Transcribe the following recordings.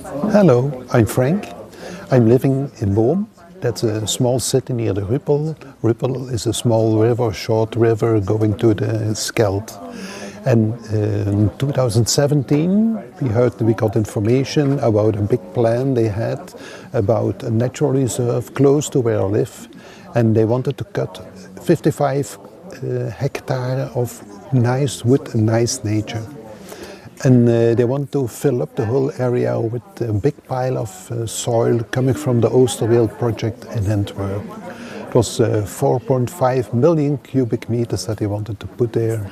Hello, I'm Frank. I'm living in Boom. That's a small city near the Rüppel. Rüppel is a small river, short river going to the Scheldt. And in 2017 we got information about a big plan they had about a natural reserve close to where I live. And they wanted to cut 55 hectares of nice wood and nice nature. And they want to fill up the whole area with a big pile of soil coming from the Oosterweel project in Antwerp. It was 4.5 million cubic meters that they wanted to put there.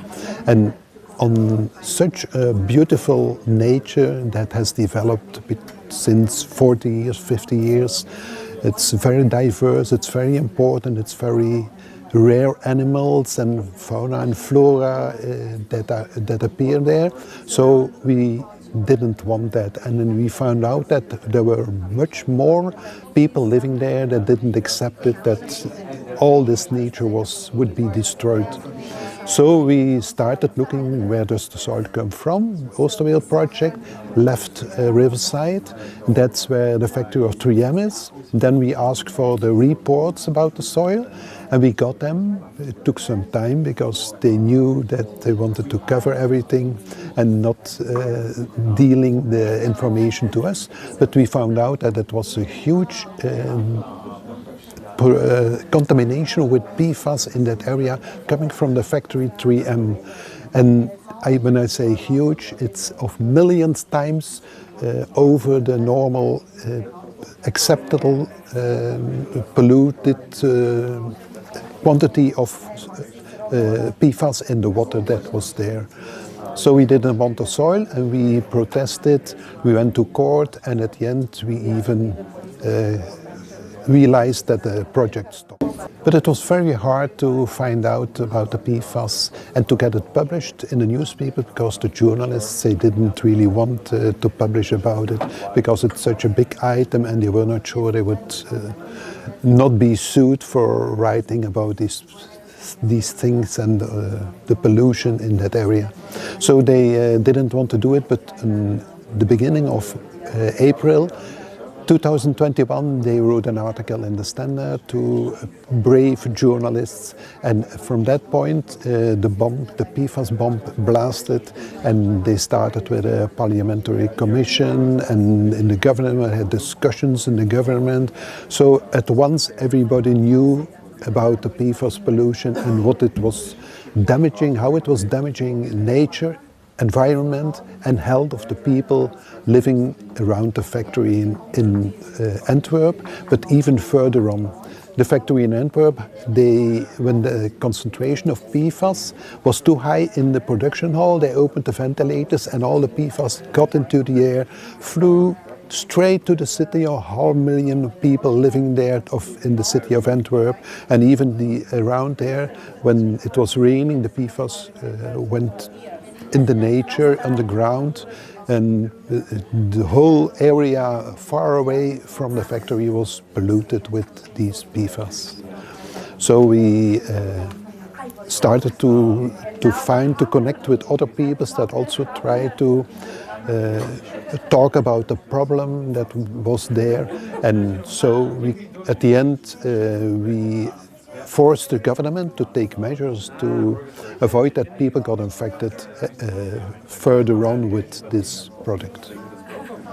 And on such a beautiful nature that has developed since 40 years, 50 years, it's very diverse, it's very important, it's very rare animals and fauna and flora that appear there. So we didn't want that, and then we found out that there were much more people living there that didn't accept it, that all this nature would be destroyed. So we started looking, where does the soil come from? Oosterweel project, left riverside, that's where the factory of 3M is. Then we asked for the reports about the soil, and we got them. It took some time because they knew that they wanted to cover everything and not dealing the information to us. But we found out that it was a huge contamination with PFAS in that area coming from the factory 3M. And when I say huge, it's of millions times over the normal acceptable polluted quantity of PFAS in the water that was there. So we didn't want the soil, and we protested, we went to court, and at the end we even realized that the project stopped. But it was very hard to find out about the PFAS and to get it published in the newspaper, because the journalists, they didn't really want to publish about it because it's such a big item, and they were not sure they would not be sued for writing about these things and the pollution in that area. So they didn't want to do it, but in the beginning of April 2021, they wrote an article in the Standard to brave journalists, and from that point the PFAS bomb blasted, and they started with a parliamentary commission, and in the government had discussions in the government. So at once everybody knew about the PFAS pollution and what it was damaging, how it was damaging nature, environment and health of the people living around the factory in Antwerp, but even further on. The factory in Antwerp, when the concentration of PFAS was too high in the production hall, they opened the ventilators and all the PFAS got into the air, flew straight to the city, or 500,000 people living there in the city of Antwerp, and even around there, when it was raining, the PFAS went in the nature, underground, and the whole area far away from the factory was polluted with these PFAS. So we started to connect with other people that also try to talk about the problem that was there, and so at the end we forced the government to take measures to avoid that people got infected further on with this product.